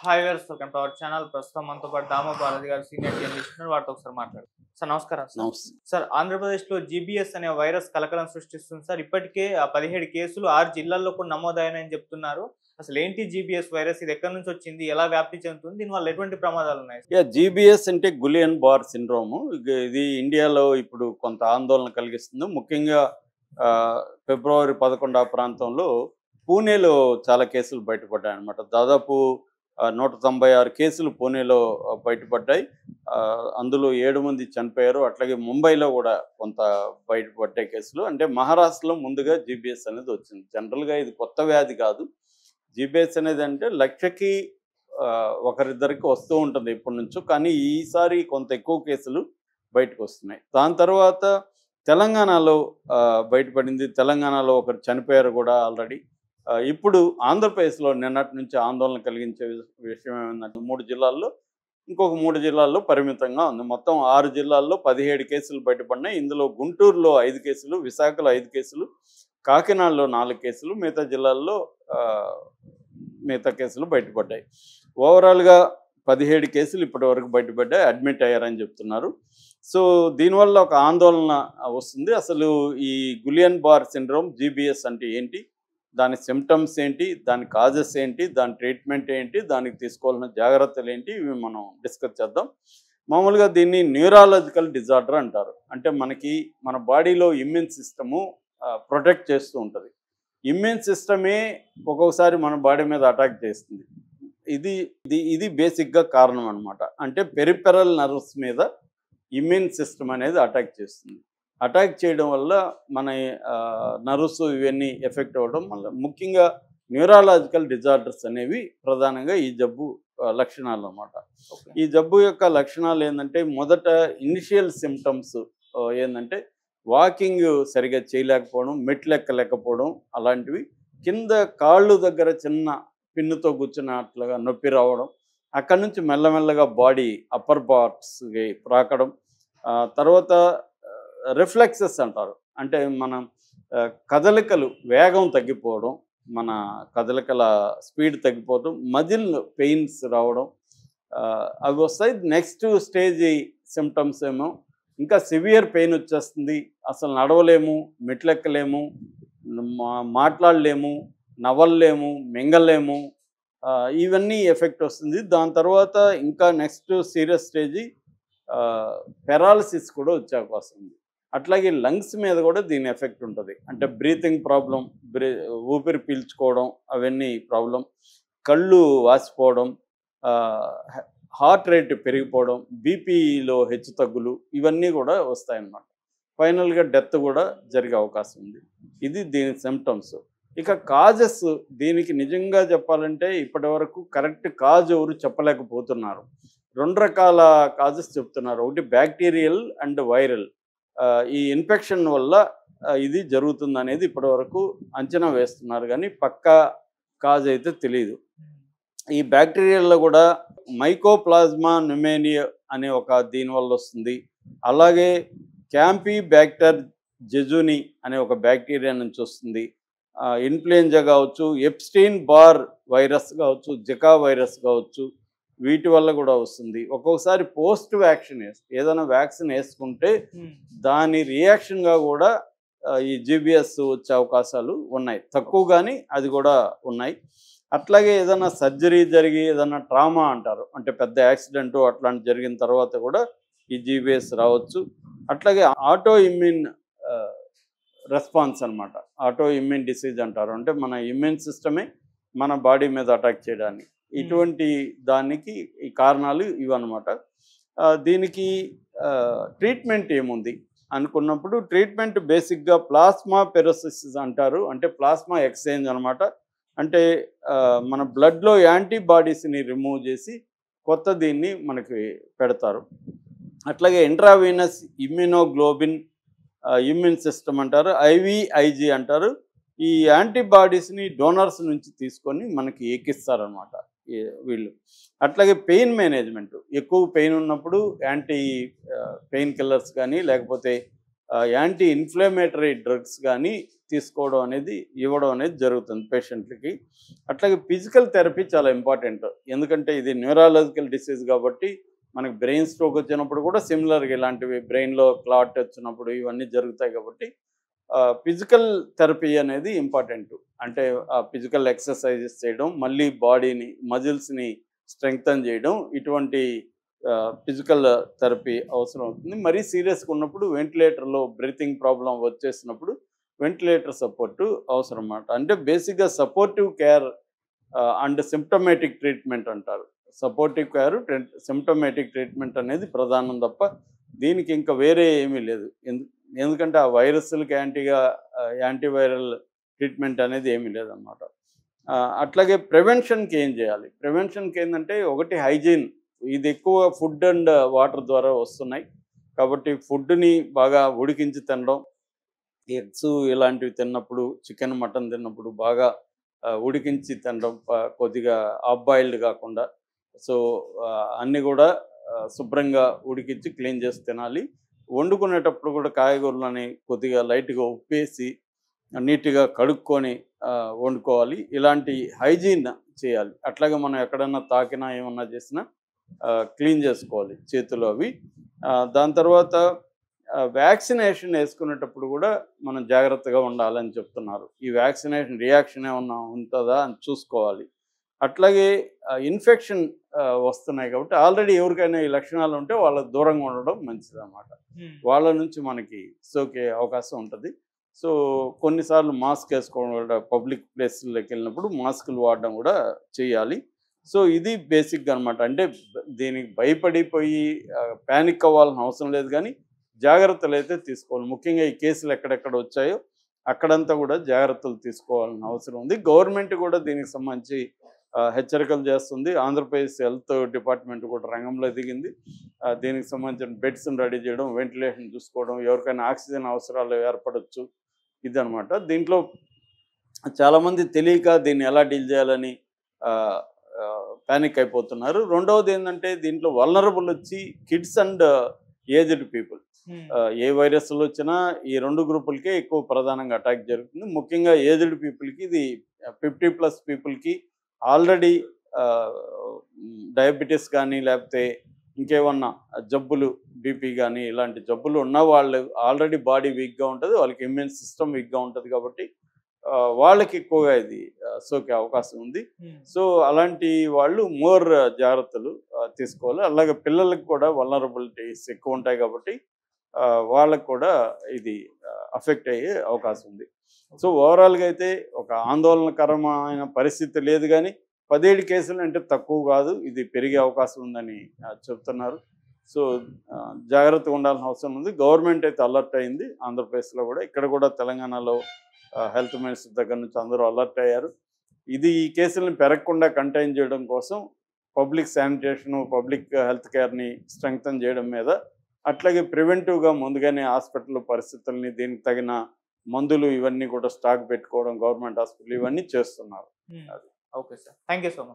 Hi viewers, welcome to our channel. ప్రస్తుతం మనతో పాటు దామో భారతి గారు సీనియర్ జర్నలిస్ట్ ఉన్నారు. వారితో ఒకసారి మాట్లాడు. సార్ నమస్కారం. సార్ నమస్తే. సార్ ఆంధ్రప్రదేశ్లో జీబీఎస్ అనే వైరస్ కలకలం సృష్టిస్తుంది సార్. ఇప్పటికే 17 కేసులు 6 జిల్లాల్లో కూడా నమోదయ్యాయని చెప్తున్నారు. అసలు ఏంటి జీబీఎస్ వైరస్? ఇది ఎక్కడి నుంచి వచ్చింది? ఎలా వ్యాప్తి చెందుతుంది? దీనివల్ల ఎటువంటి ప్రమాదాలు ఉన్నాయి? జీబీఎస్ అంటే గులియన్ బార్ సిండ్రోమ్. ఇది ఇండియాలో ఇప్పుడు కొంత ఆందోళన కలిగిస్తుంది. ముఖ్యంగా ఫిబ్రవరి 11 ఆ ప్రాంతంలో పూణేలో చాలా కేసులు బయటపడ్డాయి అన్నమాట. దాదాపు 196 కేసులు పూణేలో బయటపడ్డాయి. అందులో 7 మంది చనిపోయారు. అట్లాగే ముంబైలో కూడా కొంత బయటపడ్డాయి కేసులు. అంటే మహారాష్ట్రలో ముందుగా జీబీఎస్ అనేది వచ్చింది. జనరల్గా ఇది కొత్త వ్యాధి కాదు. జీబీఎస్ అనేది అంటే లక్షకి ఒకరిద్దరికి వస్తూ ఉంటుంది ఎప్పటి నుంచో. కానీ ఈసారి కొంత ఎక్కువ కేసులు బయటకు వస్తున్నాయి. దాని తర్వాత తెలంగాణలో బయటపడింది. తెలంగాణలో ఒకరు చనిపోయారు కూడా ఆల్రెడీ. ఇప్పుడు ఆంధ్రప్రదేశ్లో నిన్నటి నుంచి ఆందోళన కలిగించే విషయం ఏమందంటే 3 జిల్లాల్లో ఇంకొక 3 జిల్లాల్లో పరిమితంగా ఉంది. మొత్తం 6 జిల్లాల్లో 17 కేసులు బయటపడినాయి. ఇందులో గుంటూరులో 5 కేసులు, విశాఖలో 5 కేసులు, కాకినాడలో 4 కేసులు, మిగతా జిల్లాల్లో మిగతా కేసులు బయటపడ్డాయి. ఓవరాల్గా 17 కేసులు ఇప్పటి వరకు బయటపడ్డాయి. అడ్మిట్ అయ్యారని చెప్తున్నారు. సో దీనివల్ల ఒక ఆందోళన వస్తుంది. అసలు ఈ గులియన్ బార్ సిండ్రోమ్ జీబీఎస్ అంటే ఏంటి, దాని సిమ్టమ్స్ ఏంటి, దాని కాజెస్ ఏంటి, దాని ట్రీట్మెంట్ ఏంటి, దానికి తీసుకోవాల్సిన జాగ్రత్తలు ఏంటి, ఇవి మనం డిస్కస్ చేద్దాం. మామూలుగా దీన్ని న్యూరాలజికల్ డిజార్డర్ అంటారు. అంటే మన బాడీలో ఇమ్యూన్ సిస్టము ప్రొటెక్ట్ చేస్తూ ఉంటుంది. ఇమ్యూన్ సిస్టమే ఒక్కొక్కసారి మన బాడీ మీద అటాక్ చేస్తుంది. ఇది బేసిక్గా కారణం అనమాట. అంటే పెరిఫెరల్ నర్వ్స్ మీద ఇమ్యూన్ సిస్టమ్ అనేది అటాక్ చేస్తుంది. అటాక్ చేయడం వల్ల మన నర్వ్స్ ఇవన్నీ ఎఫెక్ట్ అవ్వడం వల్ల ముఖ్యంగా న్యూరాలజికల్ డిజార్డర్స్ అనేవి ప్రధానంగా ఈ జబ్బు లక్షణాలు అన్నమాట. ఈ జబ్బు యొక్క లక్షణాలు ఏంటంటే, మొదట ఇనిషియల్ సిమ్టమ్స్ ఏంటంటే వాకింగ్ సరిగా చేయలేకపోవడం, మెట్లు ఎక్కలేకపోవడం, అలాంటివి. కింద కాళ్ళు దగ్గర చిన్న పిన్నుతో కూర్చున్నట్లుగా నొప్పి రావడం, అక్కడి నుంచి మెల్లమెల్లగా బాడీ అప్పర్ పార్ట్స్కి రాకడం, తర్వాత రిఫ్లెక్సెస్ అంటారు. అంటే మనం కదలికలు వేగం తగ్గిపోవడం, మన కదలికల స్పీడ్ తగ్గిపోవడం, మజిల్ పెయిన్స్ రావడం, అవి వస్తాయి. నెక్స్ట్ స్టేజ్ సిమ్టమ్స్ ఏమో ఇంకా సివియర్ పెయిన్ వచ్చేస్తుంది. అసలు నడవలేము, మెట్లెక్కలేము, మాట్లాడలేము, నవ్వలేము, మింగలేము, ఇవన్నీ ఎఫెక్ట్ వస్తుంది. దాని తర్వాత ఇంకా నెక్స్ట్ సీరియస్ స్టేజ్ పెరాలసిస్ కూడా వచ్చే అవకాశం ఉంది. అట్లాగే లంగ్స్ మీద కూడా దీని ఎఫెక్ట్ ఉంటుంది. అంటే బ్రీతింగ్ ప్రాబ్లం, ఊపిరి పీల్చుకోవడం, అవన్నీ ప్రాబ్లం, కళ్ళు వాసిపోవడం, హార్ట్ రేట్ పెరిగిపోవడం, బీపీలో హెచ్చు తగ్గులు, ఇవన్నీ కూడా వస్తాయన్నమాట. ఫైనల్గా డెత్ కూడా జరిగే అవకాశం ఉంది. ఇది దీని సిమ్టమ్స్. ఇక కాజెస్, దీనికి నిజంగా చెప్పాలంటే ఇప్పటి వరకు కరెక్ట్ కాజ్ ఎవరు చెప్పలేకపోతున్నారు. 2 రకాల కాజెస్ చెప్తున్నారు. ఒకటి బ్యాక్టీరియల్ అండ్ వైరల్. ఈ ఇన్ఫెక్షన్ వల్ల ఇది జరుగుతుంది అనేది ఇప్పటి వరకు అంచనా వేస్తున్నారు, కానీ పక్కా కాజ్ అయితే తెలియదు. ఈ బ్యాక్టీరియాలో కూడా మైకోప్లాజ్మా న్యూమోనియా అనే ఒక దీనివల్ల వస్తుంది. అలాగే క్యాంపీ బ్యాక్టర్ జెజుని అనే ఒక బ్యాక్టీరియా నుంచి వస్తుంది. ఇన్ఫ్లుయెంజా కావచ్చు, ఎప్స్టీన్ బార్ వైరస్ కావచ్చు, జికా వైరస్ కావచ్చు, వీటి వల్ల కూడా వస్తుంది. ఒక్కొక్కసారి పోస్ట్ వ్యాక్సిన్ ఏదైనా వ్యాక్సిన్ వేసుకుంటే దాని రియాక్షన్గా కూడా ఈ జీబీఎస్ వచ్చే అవకాశాలు ఉన్నాయి. తక్కువ కానీ అది కూడా ఉన్నాయి. అట్లాగే ఏదైనా సర్జరీ జరిగి ఏదైనా ట్రామా అంటారు, అంటే పెద్ద యాక్సిడెంట్ అట్లాంటి జరిగిన తర్వాత కూడా ఈ జీబీఎస్ రావచ్చు. అట్లాగే ఆటో ఇమ్యూన్ రెస్పాన్స్ అనమాట. ఆటో ఇమ్యూన్ డిసీజ్ అంటారు. అంటే మన ఇమ్యూన్ సిస్టమే మన బాడీ మీద అటాక్ చేయడానికి. ఇటువంటి దానికి ఈ కారణాలు ఇవన్నమాట. దీనికి ట్రీట్మెంట్ ఏముంది అనుకున్నప్పుడు, ట్రీట్మెంట్ బేసిక్గా ప్లాస్మా పెరోసిస్ అంటారు. అంటే ప్లాస్మా ఎక్స్చేంజ్ అనమాట. అంటే మన బ్లడ్లో యాంటీబాడీస్ని రిమూవ్ చేసి కొత్త దీన్ని మనకి పెడతారు. అట్లాగే ఇంట్రావీనస్ ఇమ్యూనోగ్లోబిన్ ఇమ్యూన్ సిస్టమ్ అంటారు, ఐవిఐజి అంటారు. ఈ యాంటీబాడీస్ని డోనర్స్ నుంచి తీసుకొని మనకి ఎక్కిస్తారనమాట వీళ్ళు. అట్లాగే పెయిన్ మేనేజ్మెంట్, ఎక్కువ పెయిన్ ఉన్నప్పుడు యాంటీ పెయిన్ కిల్లర్స్ కానీ లేకపోతే యాంటీ ఇన్ఫ్లమేటరీ డ్రగ్స్ కానీ తీసుకోవడం అనేది ఇవ్వడం అనేది జరుగుతుంది పేషెంట్లకి. అట్లాగే ఫిజికల్ థెరపీ చాలా ఇంపార్టెంట్. ఎందుకంటే ఇది న్యూరాలజికల్ డిసీజ్ కాబట్టి మనకి బ్రెయిన్ స్ట్రోక్ వచ్చినప్పుడు కూడా సిమిలర్గా ఇలాంటివి బ్రెయిన్లో క్లాట్ వచ్చినప్పుడు ఇవన్నీ జరుగుతాయి కాబట్టి ఫిజికల్ థెరపీ అనేది ఇంపార్టెంట్. అంటే ఫిజికల్ ఎక్సర్సైజెస్ చేయడం, మళ్ళీ బాడీని మజిల్స్ని స్ట్రెంగ్తన్ చేయడం, ఇటువంటి ఫిజికల్ థెరపీ అవసరం అవుతుంది. మరీ సీరియస్గా ఉన్నప్పుడు వెంటిలేటర్లో బ్రీతింగ్ ప్రాబ్లం వచ్చేసినప్పుడు వెంటిలేటర్ సపోర్టు అవసరం అన్నమాట. అంటే బేసిక్గా supportive care and symptomatic treatment అంటారు. సపోర్టివ్ కేర్, సిమ్టమేటిక్ ట్రీట్మెంట్ అనేది ప్రధానం తప్ప దీనికి ఇంకా వేరే ఏమీ లేదు. ఎందుకంటే ఆ వైరస్లకి యాంటీవైరల్ ట్రీట్మెంట్ అనేది ఏమీ లేదన్నమాట. అట్లాగే ప్రివెన్షన్కి ఏం చేయాలి? ప్రివెన్షన్కి ఏంటంటే ఒకటి హైజీన్. ఇది ఎక్కువ ఫుడ్ అండ్ వాటర్ ద్వారా వస్తున్నాయి కాబట్టి ఫుడ్ని బాగా ఉడికించి తినడం, ఎగ్స్ ఇలాంటివి తిన్నప్పుడు, చికెన్ మటన్ తిన్నప్పుడు బాగా ఉడికించి తినడం, కొద్దిగా హాఫ్ బాయిల్డ్ కాకుండా. సో అన్నీ కూడా శుభ్రంగా ఉడికించి క్లీన్ చేసి తినాలి. వండుకునేటప్పుడు కూడా కాయగూరలని కొద్దిగా లైట్గా ఉప్పేసి నీట్గా కడుక్కొని వండుకోవాలి. ఇలాంటి హైజీన్ చేయాలి. అట్లాగే మనం ఎక్కడన్నా తాకినా ఏమన్నా చేసినా క్లీన్ చేసుకోవాలి చేతులు అవి. దాని తర్వాత వ్యాక్సినేషన్ వేసుకునేటప్పుడు కూడా మనం జాగ్రత్తగా ఉండాలని చెప్తున్నారు. ఈ వ్యాక్సినేషన్ రియాక్షన్ ఏమన్నా ఉంటుందా అని చూసుకోవాలి. అట్లాగే ఇన్ఫెక్షన్ వస్తున్నాయి కాబట్టి ఆల్రెడీ ఎవరికైనా ఈ లక్షణాలు ఉంటే వాళ్ళ దూరంగా ఉండడం మంచిది అన్నమాట. వాళ్ళ నుంచి మనకి సోకే అవకాశం ఉంటుంది. సో కొన్నిసార్లు మాస్క్ వేసుకోవడం కూడా, పబ్లిక్ ప్లేస్లోకి వెళ్ళినప్పుడు మాస్కులు వాడడం కూడా చేయాలి. సో ఇది బేసిక్గా అనమాట. అంటే దీనికి భయపడిపోయి ప్యానిక్ అవ్వాల్సిన అవసరం లేదు, కానీ జాగ్రత్తలు అయితే తీసుకోవాలి. ముఖ్యంగా ఈ కేసులు ఎక్కడెక్కడ వచ్చాయో అక్కడంతా కూడా జాగ్రత్తలు తీసుకోవాల్సిన అవసరం ఉంది. గవర్నమెంట్ కూడా దీనికి సంబంధించి హెచ్చరికలు చేస్తుంది. ఆంధ్రప్రదేశ్ హెల్త్ డిపార్ట్మెంట్ కూడా రంగంలో దిగింది. దీనికి సంబంధించిన బెడ్స్ని రెడీ చేయడం, వెంటిలేషన్ చూసుకోవడం, ఎవరికైనా ఆక్సిజన్ అవసరాలు ఏర్పడవచ్చు, ఇదనమాట. దీంట్లో చాలామంది తెలియక దీన్ని ఎలా డీల్ చేయాలని ప్యానిక్ అయిపోతున్నారు. రెండవది ఏంటంటే దీంట్లో వల్నరబుల్ వచ్చి కిడ్స్ అండ్ ఏజ్డ్ పీపుల్. ఏ వైరస్లు వచ్చినా ఈ రెండు గ్రూపులకే ఎక్కువ ప్రధానంగా అటాక్ జరుగుతుంది. ముఖ్యంగా ఏజ్డ్ పీపుల్కి, ఇది 50+ పీపుల్కి ఆల్రెడీ డయాబెటీస్ కానీ లేకపోతే ఇంకేమన్నా జబ్బులు, బీపీ కానీ ఇలాంటి జబ్బులు ఉన్న వాళ్ళు ఆల్రెడీ బాడీ వీక్గా ఉంటుంది, వాళ్ళకి ఇమ్యూన్ సిస్టమ్ వీక్గా ఉంటుంది కాబట్టి వాళ్ళకి ఎక్కువగా ఇది సోకే అవకాశం ఉంది. సో అలాంటి వాళ్ళు మోర్ జాగ్రత్తలు తీసుకోవాలి. అలాగే పిల్లలకు కూడా వల్నరబిలిటీస్ ఎక్కువ ఉంటాయి కాబట్టి వాళ్ళకు కూడా ఇది అఫెక్ట్ అయ్యే అవకాశం ఉంది. సో ఓవరాల్గా అయితే ఒక ఆందోళనకరమైన పరిస్థితి లేదు, కానీ 17 కేసులు అంటే తక్కువ కాదు, ఇది పెరిగే అవకాశం ఉందని చెప్తున్నారు. సో జాగ్రత్తగా ఉండాల్సిన అవసరం ఉంది. గవర్నమెంట్ అయితే అలర్ట్ అయింది ఆంధ్రప్రదేశ్లో కూడా. ఇక్కడ కూడా తెలంగాణలో హెల్త్ మినిస్టర్ దగ్గర నుంచి అందరూ అలర్ట్ అయ్యారు. ఇది ఈ కేసులను పెరగకుండా కంటైన్ చేయడం కోసం పబ్లిక్ శానిటేషను, పబ్లిక్ హెల్త్ కేర్ని స్ట్రెంగ్తన్ చేయడం మీద, అట్లాగే ప్రివెంటివ్గా ముందుగానే హాస్పిటల్ పరిస్థితుల్ని, దీనికి తగిన మందులు ఇవన్నీ కూడా స్టాక్ పెట్టుకోవడం, గవర్నమెంట్ హాస్పిటల్ ఇవన్నీ చేస్తున్నారు. Okay sir, thank you so much.